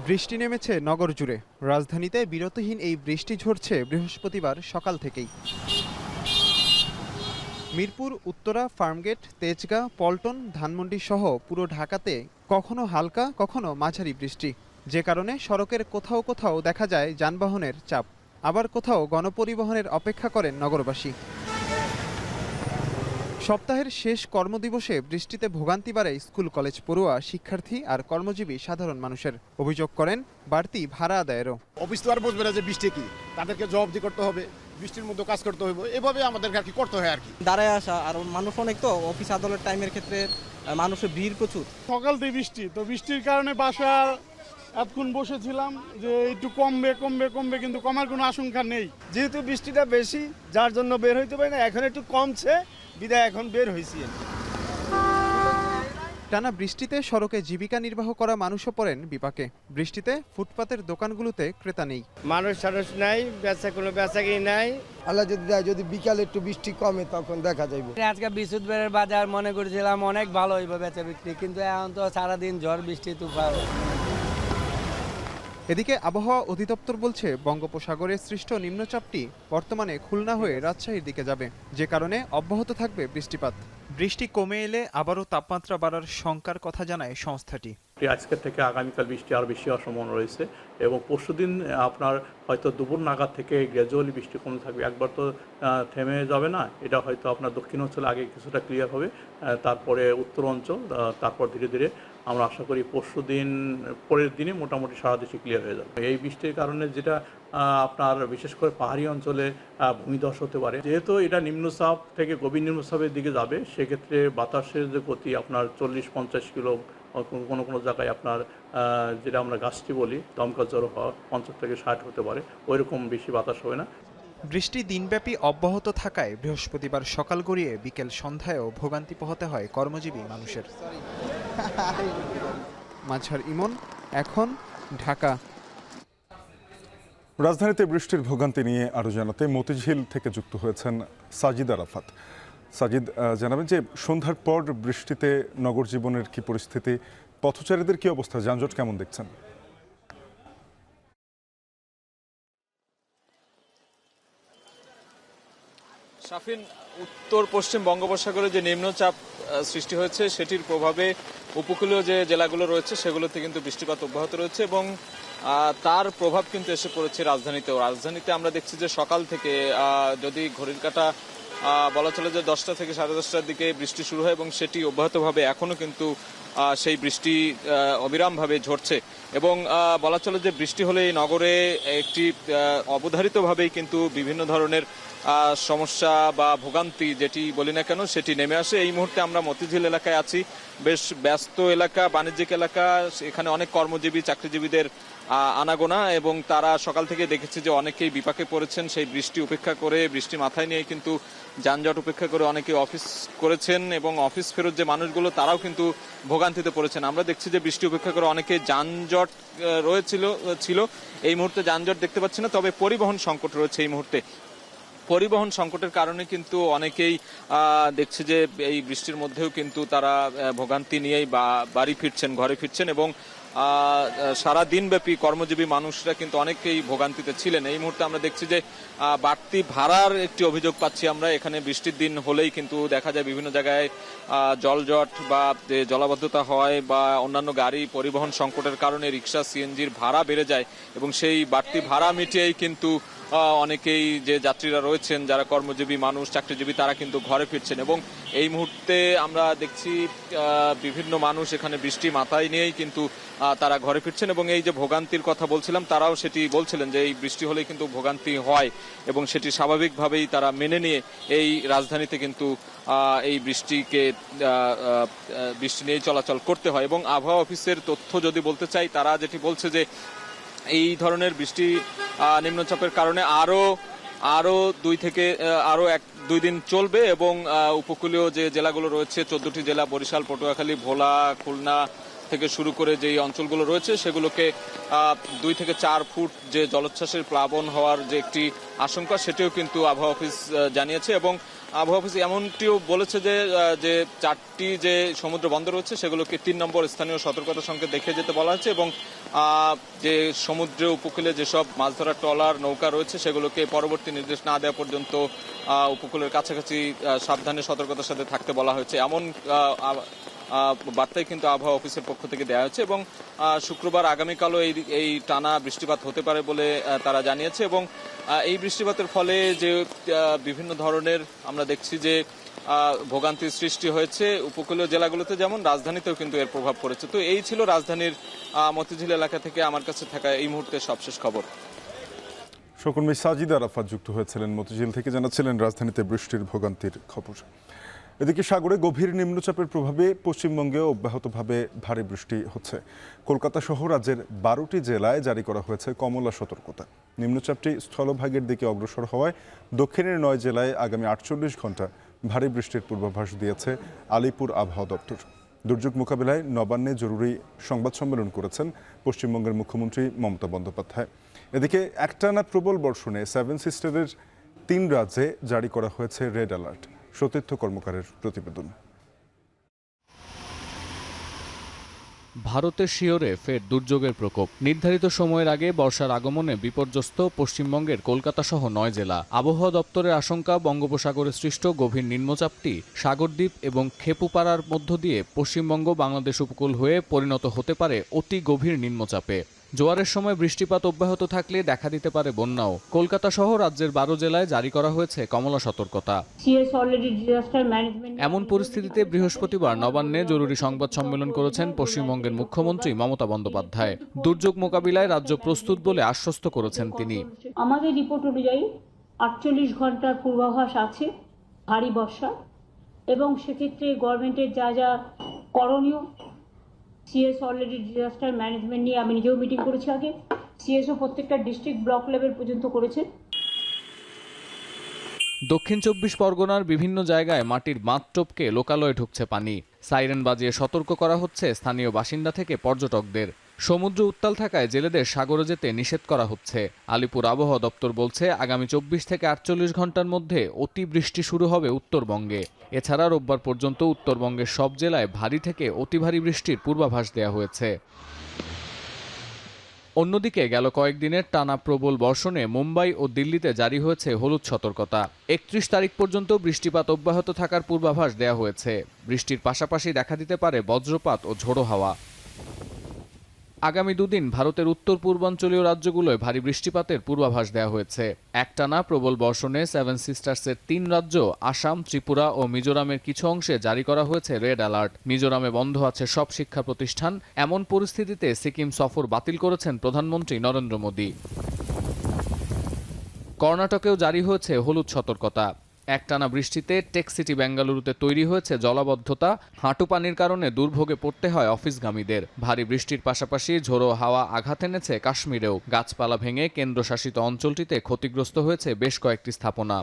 বৃষ্টি নেমেছে নগর জুড়ে। রাজধানীতে বিরতিহীন এই বৃষ্টি ঝরছে বৃহস্পতিবার সকাল থেকেই। মিরপুর, উত্তরা, ফার্মগেট, তেজগাঁ, পল্টন, ধানমন্ডি সহ পুরো ঢাকাতে কখনো হালকা কখনো মাঝারি বৃষ্টি, যে কারণে সড়কের কোথাও কোথাও দেখা যায় যানবাহনের চাপ, আবার কোথাও গণপরিবহনের অপেক্ষা করেন নগরবাসী। সপ্তাহের শেষ কর্মদিবসে বৃষ্টিতে ভোগান্তি বাড়ে স্কুল কলেজ পড়ুয়া, শিক্ষার্থী আর কর্মজীবী সাধারণ মানুষের। অভিযোগ করেন বাড়তি ভাড়া আদায়েরও। অফিস তো আর বুঝবে না যে বৃষ্টি কি, তাদেরকে জবাবদি করতে হবে, বৃষ্টির মধ্যে কাজ করতে হবে, এভাবে আমাদেরকে আর কি করতে হয় আর কি। দাঁড়ায় আসা আর মানুষ অনেক, তো অফিস আদালত টাইমের ক্ষেত্রে মানুষের ভিড় প্রচুর। সকাল থেকে বৃষ্টি, তো বৃষ্টির কারণে বাসা এতক্ষণ বসেছিলাম যে একটু কমবে, কিন্তু কমার কোনো আশঙ্কা নেই। যেহেতু বৃষ্টিটা বেশি, যার জন্য বের হইতে পারি না, এখন একটু কমছে বিদায় এখন বের হয়েছি। টানা বৃষ্টিতে সড়কে জীবিকা নির্বাহ করা মানুষও পড়েন বিপাকে। বৃষ্টিতে ফুটপাতের দোকানগুলোতে ক্রেতা নেই, মানুষ নাই, কোনো বেচাকেই নাই। আল্লাহ যদি দেয়, যদি বিকালে একটু বৃষ্টি কমে তখন দেখা যাইব। আজকে বৃহস্পতিবারের বাজার মনে করেছিলাম অনেক ভালো হইবে বেচা বিক্রি, কিন্তু এখন তো সারাদিন ঝড় বৃষ্টি তুফান। এদিকে আবহাওয়া অধিদপ্তর বলছে বঙ্গোপসাগরে সৃষ্ট নিম্নচাপটি বর্তমানে খুলনা হয়ে রাজশাহীর দিকে যাবে, যে কারণে অব্যাহত থাকবে বৃষ্টিপাত। বৃষ্টি কমে এলে আবারও তাপমাত্রা বাড়ার শঙ্কার কথা জানায় সংস্থাটি। আজকের থেকে আগামীকাল বৃষ্টি আরও বেশি হওয়ার সম্ভাবনা রয়েছে এবং পরশুদিন আপনার হয়তো দুপুর নাগাদ থেকে গ্র্যাজুয়ালি বৃষ্টি কমে থাকবে। একবার তো থেমে যাবে না, এটা হয়তো আপনার দক্ষিণ অঞ্চলে আগে কিছুটা ক্লিয়ার হবে, তারপরে উত্তর অঞ্চল, তারপর ধীরে ধীরে আমরা আশা করি পরশুদিন পরের দিনে মোটামুটি সারা দেশে ক্লিয়ার হয়ে যাবে। এই বৃষ্টির কারণে যেটা আপনার বিশেষ করে পাহাড়ি অঞ্চলে ভূমিধস হতে পারে। যেহেতু এটা নিম্নচাপ থেকে গভীর নিম্নচাপের দিকে যাবে, সেক্ষেত্রে বাতাসের যে গতি আপনার 40-50 কিলো, কোনো কোনো জায়গায় আপনার যেটা আমরা গাছটি বলি দমকা ঝড় হওয়া 50 থেকে 60 হতে পারে, ওইরকম বেশি বাতাস হবে না। বৃষ্টি দিনব্যাপী অব্যাহত থাকায় বৃহস্পতিবার সকাল গড়িয়ে বিকেল সন্ধ্যায়ও ভোগান্তি পোহাতে হয় কর্মজীবী মানুষের। মাঝার ইমন, এখন, ঢাকা। রাজধানীতে বৃষ্টির ভোগান্তি নিয়ে আরও জানাতে মতিঝিল থেকে যুক্ত হয়েছেন সাজিদ আরাফাত। সাজিদ, জানাবেন যে সন্ধ্যার পর বৃষ্টিতে নগর জীবনের কি পরিস্থিতি, পথচারীদের কি অবস্থা, যানজট কেমন দেখছেন? শাফিন, উত্তর পশ্চিম বঙ্গোপসাগরে যে নিম্নচাপ সৃষ্টি হয়েছে সেটির প্রভাবে উপকূলীয় যে জেলাগুলো রয়েছে সেগুলোতে কিন্তু বৃষ্টিপাত অব্যাহত রয়েছে এবং তার প্রভাব কিন্তু এসে পড়েছে রাজধানীতেও। রাজধানীতে আমরা দেখছি যে সকাল থেকে যদি ঘড়ির কাঁটা বলা চলে যে 10টা থেকে 10:30টার দিকে বৃষ্টি শুরু হয় এবং সেটি অব্যাহতভাবে এখনো কিন্তু সেই বৃষ্টি অবিরামভাবে ঝরছে এবং বলা চলে যে বৃষ্টি হলে এই নগরে একটি অবধারিতভাবেই কিন্তু বিভিন্ন ধরনের সমস্যা বা ভোগান্তি যেটি বলি না কেন সেটি নেমে আসে। এই মুহূর্তে আমরা মতিঝিল এলাকায় আছি, বেশ ব্যস্ত এলাকা, বাণিজ্যিক এলাকা, এখানে অনেক কর্মজীবী চাকরিজীবীদের আনাগোনা এবং তারা সকাল থেকে দেখেছে যে অনেকেই বিপাকে পড়েছেন। সেই বৃষ্টি উপেক্ষা করে, বৃষ্টি মাথায় নিয়ে কিন্তু যানজট উপেক্ষা করে অনেকে অফিস করেছেন এবং অফিস ফেরত যে মানুষগুলো তারাও কিন্তু ভোগান্তিতে পড়েছেন। আমরা দেখছি যে বৃষ্টি উপেক্ষা করে অনেকে যানজট ছিল, এই মুহূর্তে যানজট দেখতে পাচ্ছি না, তবে পরিবহন সংকট রয়েছে এই মুহূর্তে। পরিবহন সংকটের কারণে কিন্তু অনেকেই দেখছে যে এই বৃষ্টির মধ্যেও কিন্তু তারা ভোগান্তি নিয়েই বাড়ি ফিরছেন, ঘরে ফিরছেন এবং সারা দিনব্যাপী কর্মজীবী মানুষরা কিন্তু অনেকেই ভোগান্তিতে ছিলেন। এই মুহূর্তে আমরা দেখছি যে বাড়তি ভাড়ার একটি অভিযোগ পাচ্ছি আমরা। এখানে বৃষ্টির দিন হলেই কিন্তু দেখা যায় বিভিন্ন জায়গায় জলজট বা জলাবদ্ধতা হয় বা অন্যান্য গাড়ি পরিবহন সংকটের কারণে রিক্সা, সিএনজির ভাড়া বেড়ে যায় এবং সেই বাড়তি ভাড়া মিটিয়েই কিন্তু অনেকেই যে যাত্রীরা রয়েছেন যারা কর্মজীবী মানুষ, চাকরিজীবী, তারা কিন্তু ঘরে ফিরছেন এবং এই মুহূর্তে আমরা দেখছি বিভিন্ন মানুষ এখানে বৃষ্টি মাথায় নিয়েই কিন্তু তারা ঘরে ফিরছেন এবং এই যে ভোগান্তির কথা বলছিলাম তারাও সেটি বলছিলেন যে এই বৃষ্টি হলেই কিন্তু ভোগান্তি হয় এবং সেটি স্বাভাবিকভাবেই তারা মেনে নিয়ে এই রাজধানীতে কিন্তু এই বৃষ্টি নিয়ে চলাচল করতে হয়। এবং আবহাওয়া অফিসের তথ্য যদি বলতে চাই, তারা যেটি বলছে যে এই ধরনের বৃষ্টি নিম্নচাপের কারণে আরো 2 দিন চলবে এবং উপকূলীয় যে জেলাগুলো রয়েছে 14টি জেলা, বরিশাল, পটুয়াখালী, ভোলা, খুলনা থেকে শুরু করে যে অঞ্চলগুলো রয়েছে সেগুলোকে 2 থেকে 4 ফুট যে জলোচ্ছ্বাসের প্লাবন হওয়ার যে একটি আশঙ্কা সেটিও কিন্তু আবহাওয়া অফিস জানিয়েছে এবং আবহাওয়া অফিস এমনটিও বলেছে যে 4টি যে সমুদ্র বন্দর রয়েছে সেগুলোকে 3 নম্বর স্থানীয় সতর্কতা সংকেত দেখে যেতে বলা হয়েছে এবং যে সমুদ্র উপকূলে যেসব মাছ ধরার ট্রলার নৌকা রয়েছে সেগুলোকে পরবর্তী নির্দেশ না দেওয়া পর্যন্ত উপকূলের কাছাকাছি সাবধানে সতর্কতার সাথে থাকতে বলা হয়েছে। এমন বার্তাই কিন্তু আবহাওয়া অফিসের পক্ষ থেকে দেওয়া হয়েছে এবং শুক্রবার আগামীকালও এই টানা বৃষ্টিপাত হতে পারে বলে তারা জানিয়েছে এবং এই বৃষ্টিপাতের ফলে যে বিভিন্ন ধরনের আমরা দেখছি যে ভোগান্তির সৃষ্টি হয়েছে উপকূলীয় জেলাগুলোতে, যেমন রাজধানীতেও কিন্তু এর প্রভাব পড়েছে। তো এই ছিল রাজধানীর মতিঝিল এলাকা থেকে আমার কাছে থাকা এই মুহূর্তে সবশেষ খবর। সহকর্মী সাজিদা আরাফাত যুক্ত হয়েছিলেন মতিঝিল থেকে, জানাচ্ছিলেন রাজধানীতে বৃষ্টির ভোগান্তির খবর। এদিকে সাগরে গভীর নিম্নচাপের প্রভাবে পশ্চিমবঙ্গেও অব্যাহতভাবে ভারী বৃষ্টি হচ্ছে। কলকাতা সহ রাজ্যের 12টি জেলায় জারি করা হয়েছে কমলা সতর্কতা। নিম্নচাপটি স্থলভাগের দিকে অগ্রসর হওয়ায় দক্ষিণের 9 জেলায় আগামী 48 ঘন্টা ভারী বৃষ্টির পূর্বাভাস দিয়েছে আলিপুর আবহাওয়া দপ্তর। দুর্যোগ মোকাবিলায় নবান্নে জরুরি সংবাদ সম্মেলন করেছেন পশ্চিমবঙ্গের মুখ্যমন্ত্রী মমতা বন্দ্যোপাধ্যায়। এদিকে একটানা প্রবল বর্ষণে 7 সিস্টারের 3 রাজ্যে জারি করা হয়েছে রেড অ্যালার্ট। সতীর্থ কর্মকারের প্রতিবেদন। ভারতের শিয়রে ফের দুর্যোগের প্রকোপ। নির্ধারিত সময়ের আগে বর্ষার আগমনে বিপর্যস্ত পশ্চিমবঙ্গের কলকাতা সহ 9 জেলা। আবহাওয়া দপ্তরের আশঙ্কা, বঙ্গোপসাগরে সৃষ্ট গভীর নিম্নচাপটি সাগরদ্বীপ এবং খেপুপাড়ার মধ্য দিয়ে পশ্চিমবঙ্গ বাংলাদেশ উপকূল হয়ে পরিণত হতে পারে অতি গভীর নিম্নচাপে। জোয়ারের সময় বৃষ্টিপাত অব্যাহত থাকলে দেখা দিতে পারে বন্যাও। কলকাতা সহ রাজ্যের 12 জেলায় জারি করা হয়েছে কমলা সতর্কতা। এমন পরিস্থিতিতে বৃহস্পতিবার নবান্নে জরুরি সংবাদ সম্মেলন করেছেন পশ্চিমবঙ্গের মুখ্যমন্ত্রী মমতা বন্দ্যোপাধ্যায়। দুর্যোগ মোকাবিলায় রাজ্য প্রস্তুত বলে আশ্বস্ত করেছেন তিনি। আমাদের রিপোর্ট অনুযায়ী 48 ঘন্টার পূর্বাভাস আছে ভারী বর্ষা, এবং সেক্ষেত্রে গভর্নমেন্টের যা যা করণীয়, সিএস অলরেডি ডিজাস্টার ম্যানেজমেন্ট নিয়ে আমি নিজেও মিটিং করেছি আগে। সিএসও প্রত্যেকটা ডিস্ট্রিক্ট ব্লক লেভেল পর্যন্ত করেছে। দক্ষিণ 24 পরগনার বিভিন্ন জায়গায় মাটির বাঁধ টপকে লোকালয়ে ঢুকছে পানি। সাইরেন বাজিয়ে সতর্ক করা হচ্ছে স্থানীয় বাসিন্দা থেকে পর্যটকদের। সমুদ্র উত্তাল থাকায় জেলেদের সাগরে যেতে নিষেধ করা হচ্ছে। আলিপুর আবহাওয়া দপ্তর বলছে আগামী 24 থেকে 48 ঘন্টার মধ্যে অতি বৃষ্টি শুরু হবে উত্তরবঙ্গে। এছাড়া রোববার পর্যন্ত উত্তরবঙ্গের সব জেলায় ভারী থেকে অতি ভারী বৃষ্টির পূর্বাভাস দেওয়া হয়েছে। অন্যদিকে গেল কয়েকদিনের টানা প্রবল বর্ষণে মুম্বাই ও দিল্লিতে জারি হয়েছে হলুদ সতর্কতা। 31 তারিখ পর্যন্ত বৃষ্টিপাত অব্যাহত থাকার পূর্বাভাস দেওয়া হয়েছে। বৃষ্টির পাশাপাশি দেখা দিতে পারে বজ্রপাত ও ঝোড়ো হাওয়া। আগামী দুদিন ভারতের উত্তর পূর্বাঞ্চলীয় রাজ্যগুলোয় ভারী বৃষ্টিপাতের পূর্বাভাস দেওয়া হয়েছে। একটানা প্রবল বর্ষণে 7 সিস্টার্সের 3 রাজ্য আসাম, ত্রিপুরা ও মিজোরামের কিছু অংশে জারি করা হয়েছে রেড অ্যালার্ট। মিজোরামে বন্ধ আছে সব শিক্ষা প্রতিষ্ঠান। এমন পরিস্থিতিতে সিকিম সফর বাতিল করেছেন প্রধানমন্ত্রী নরেন্দ্র মোদী। কর্ণাটকেও জারি হয়েছে হলুদ সতর্কতা। একটানা বৃষ্টিতে টেক সিটি বেঙ্গালুরুতে তৈরি হয়েছে জলাবদ্ধতা। হাঁটু পানির কারণে দুর্ভোগে পড়তে হয় অফিসগামীদের। ভারী বৃষ্টির পাশাপাশি ঝোড়ো হাওয়া আঘাত এনেছে কাশ্মীরেও। গাছপালা ভেঙে কেন্দ্রশাসিত অঞ্চলটিতে ক্ষতিগ্রস্ত হয়েছে বেশ কয়েকটি স্থাপনা।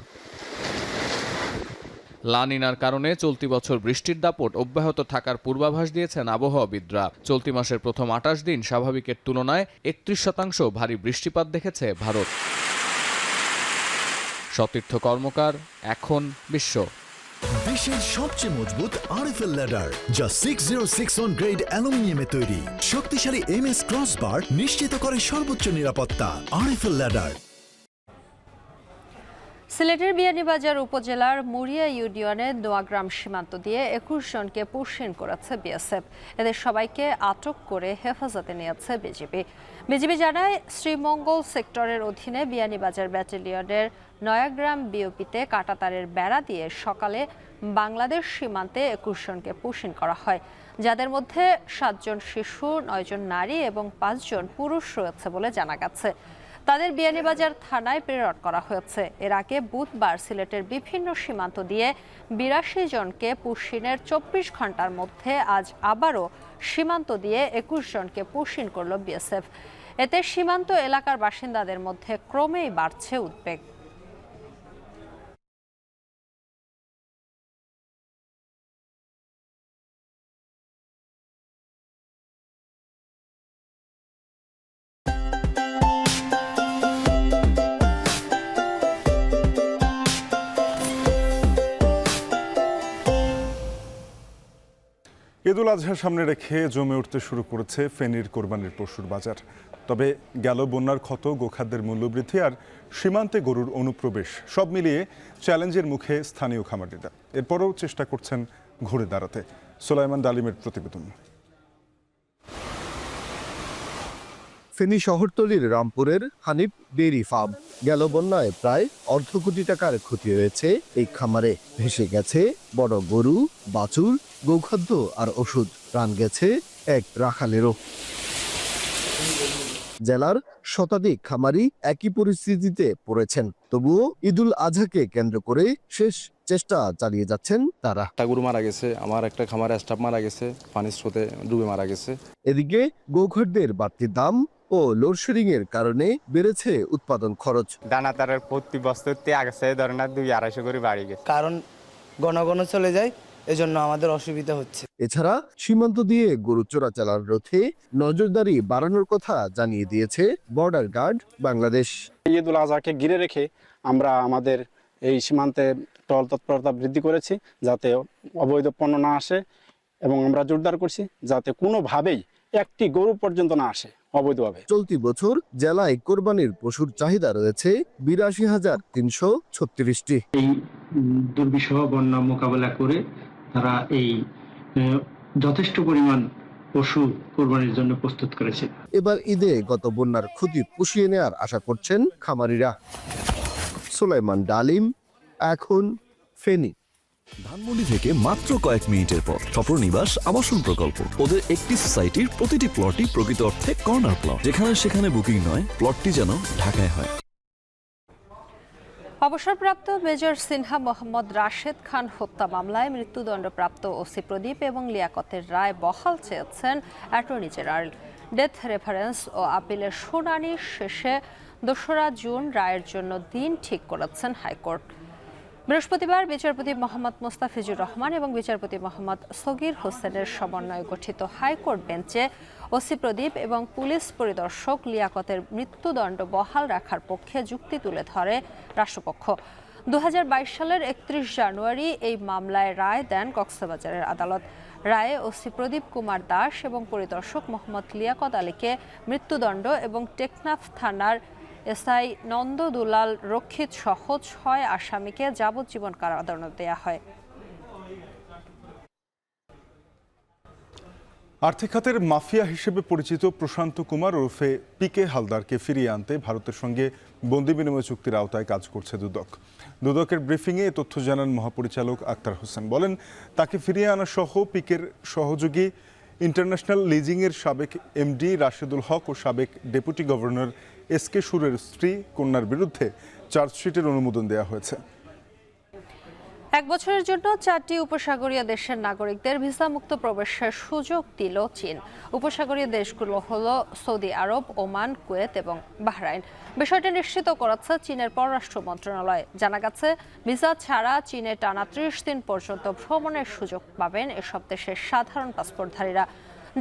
লা নিনার কারণে চলতি বছর বৃষ্টির দাপট অব্যাহত থাকার পূর্বাভাস দিয়েছেন আবহাওয়াবিদরা। চলতি মাসের প্রথম 28 দিন স্বাভাবিকের তুলনায় 31% ভারী বৃষ্টিপাত দেখেছে ভারত। সতীর্থ কর্মকার, এখন বিশ্ব। বিশ্বের সবচেয়ে মজবুত আরএফএল ল্যাডার, যা 6061 গ্রেড অ্যালুমিনিয়ামে তৈরি। শক্তিশালী এমএস ক্রসবার নিশ্চিত করে সর্বোচ্চ নিরাপত্তা। RFL ladder. সিলেটের বিয়ানীবাজার উপজেলার মুরিয়া ইউনিয়নের নোয়াগ্রাম সীমান্ত দিয়ে 21 জনকে পুশিন করেছে বিএসএফ। এদের সবাইকে আটক করে হেফাজতে নিয়েছে বিজিবি জানায়, শ্রীমঙ্গল সেক্টরের অধীনে বিয়ানীবাজার ব্যাটালিয়নের নয়াগ্রাম বিওপিতে কাঁটাতারের বেড়া দিয়ে সকালে বাংলাদেশ সীমান্তে 21 জনকে পুশিন করা হয়, যাদের মধ্যে 7 জন শিশু, 9 জন নারী এবং 5 জন পুরুষ রয়েছে বলে জানা গেছে। তাদের বিয়ানীবাজার থানায় প্রেরণ করা হয়েছে। এর আগে বুধবার সিলেটের বিভিন্ন সীমান্ত দিয়ে 82 জনকে পুশিনের 24 ঘন্টার মধ্যে আজ আবারও সীমান্ত দিয়ে 21 জনকে পুশিন করল বিএসএফ। এতে সীমান্ত এলাকার বাসিন্দাদের মধ্যে ক্রমেই বাড়ছে উদ্বেগ। ঈদুল আজহার সামনে রেখে জমে উঠতে শুরু করেছে ফেনীর কোরবানির পশুর বাজার। তবে গেল বন্যার ক্ষত, গোখাদ্যের মূল্যবৃদ্ধি আর সীমান্তে গরুর অনুপ্রবেশ সব মিলিয়ে চ্যালেঞ্জের মুখে স্থানীয় খামারিরা। এরপরও চেষ্টা করছেন ঘুরে দাঁড়াতে। সোলাইমান ডালিমের প্রতিবেদন। ফেনী শহরতলির রামপুরের হানিফ ডেইরি ফার্ম। গেল বন্যায় প্রায় অর্ধ কোটি টাকার ক্ষতি হয়েছে এই খামারে। ভেসে গেছে বড় গরু, বাছুর, গোখাদ্য আর ওষুধ। প্রাণ গেছে এক রাখালেরও। জেলার শতাধিক খামারি একই পরিস্থিতিতে পড়েছেন। তবুও ঈদুল আজহাকে কেন্দ্র করে শেষ চেষ্টা চালিয়ে যাচ্ছেন তারা। একটা গরু মারা গেছে, আমার একটা খামারে স্টাফ মারা গেছে, পানির স্রোতে ডুবে মারা গেছে। এদিকে গোখাদ্যের বাড়তি দাম ও লোডশেডিং এর কারণে বেড়েছে উৎপাদন খরচ। দানাদারের প্রতি বস্তুতে আগেছে ধরেন 200-250 করে বাড়ি গেছে, কারণ ঘন ঘন চলে যায়, এজন্য আমাদের অসুবিধা হচ্ছে। এছাড়া সীমান্ত দিয়ে গরু চোরাচালান রোধে নজরদারি বাড়ানোর কথা জানিয়ে দিয়েছে বর্ডার গার্ড বাংলাদেশ। ঈদুল আজহাকে ঘিরে রেখে আমরা আমাদের এই সীমান্তে টহল তৎপরতা বৃদ্ধি করেছি, যাতে অবৈধ পণ্য না আসে, এবং আমরা জোরদার করছি যাতে কোনোভাবেই একটি গরু পর্যন্ত না আসে অবৈধভাবে। চলতি বছর জেলায় কোরবানির পশুর চাহিদা রয়েছে ৮২,৩36টি। এই দুর্বিষহ বন্যা মোকাবেলা করে তারা এই যথেষ্ট পরিমাণ পশু কোরবানির জন্য প্রস্তুত করেছে। এবার ঈদে গত বন্যার ক্ষতি পুষিয়ে নেওয়ার আশা করছেন খামারিরা। সুলাইমান ডালিম, এখন ফেনী। ধানমন্ডি থেকে মাত্র কয়েক মিনিটের পথ স্বপ্ননিবাস আবাসন প্রকল্প। ওদের একটি সোসাইটির প্রতিটি প্লটই প্রকৃত অর্থে কর্নার প্লট, যেখানে সেখানে বুকিং নয়, প্লটটি যেন ঢাকায় হয়। অবসরপ্রাপ্ত মেজর সিনহা মোহাম্মদ রাশেদ খান হত্যা মামলায় মৃত্যুদণ্ডপ্রাপ্ত ওসি প্রদীপ এবং লিয়াকতের রায় বহাল চেয়েছেন অ্যাটর্নি জেনারেল। ডেথ রেফারেন্স ও আপিলের শুনানি শেষে ২রা জুন রায়ের জন্য দিন ঠিক করেছেন হাইকোর্ট। বৃহস্পতিবার বিচারপতি মোহাম্মদ মোস্তাফিজুর রহমান এবং বিচারপতি মোহাম্মদ সগির হোসেনের সমন্বয়ে গঠিত হাইকোর্ট বেঞ্চে ওসি প্রদীপ এবং পুলিশ পরিদর্শক লিয়াকতের মৃত্যুদণ্ড বহাল রাখার পক্ষে যুক্তি তুলে ধরে রাষ্ট্রপক্ষ। ২০২২ সালের ৩১ জানুয়ারি এই মামলায় রায় দেন কক্সবাজারের আদালত। রায়ে ওসি প্রদীপ কুমার দাস এবং পরিদর্শক মোহাম্মদ লিয়াকত আলীকে মৃত্যুদণ্ড এবং টেকনাফ থানার এসআই নন্দ দুলাল রক্ষিত সহ ৬ আসামিকে যাবজ্জীবন কারাদণ্ড দেয়া হয়। আর্থিক খাতের মাফিয়া হিসেবে পরিচিত প্রশান্ত কুমার ওরফে পিকে হালদারকে ফিরিয়ে আনতে ভারতের সঙ্গে বন্দি বিনিময় চুক্তির আওতায় কাজ করছে দুদক। দুদকের ব্রিফিংয়ে এ তথ্য জানান মহাপরিচালক আক্তার হোসেন। বলেন, তাকে ফিরিয়ে আনা সহ পিকের সহযোগী ইন্টারন্যাশনাল লিজিংয়ের সাবেক এমডি রাশেদুল হক ও সাবেক ডেপুটি গভর্নর এসকে সুরের স্ত্রী কন্যার বিরুদ্ধে চার্জশিটের অনুমোদন দেওয়া হয়েছে। ১ বছরের জন্য 4টি উপসাগরীয় দেশের নাগরিকদের ভিসামুক্ত প্রবেশের সুযোগ দিল চীন। উপসাগরীয় দেশগুলো হলো সৌদি আরব, ওমান, কুয়েত এবং বাহরাইন। বিষয়টি নিশ্চিত করেছে চীনের পররাষ্ট্র মন্ত্রণালয়। জানা গেছে, ভিসা ছাড়া চীনে টানা 30 দিন পর্যন্ত ভ্রমণের সুযোগ পাবেন এসব দেশের সাধারণ পাসপোর্টধারীরা,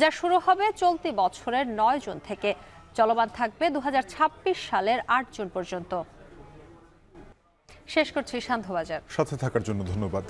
যা শুরু হবে চলতি বছরের 9 জুন থেকে। চলমান থাকবে 2026 সালের 8 জুন পর্যন্ত। শেষ করছি সান্ধ্যবাজার। সাথে থাকার জন্য ধন্যবাদ।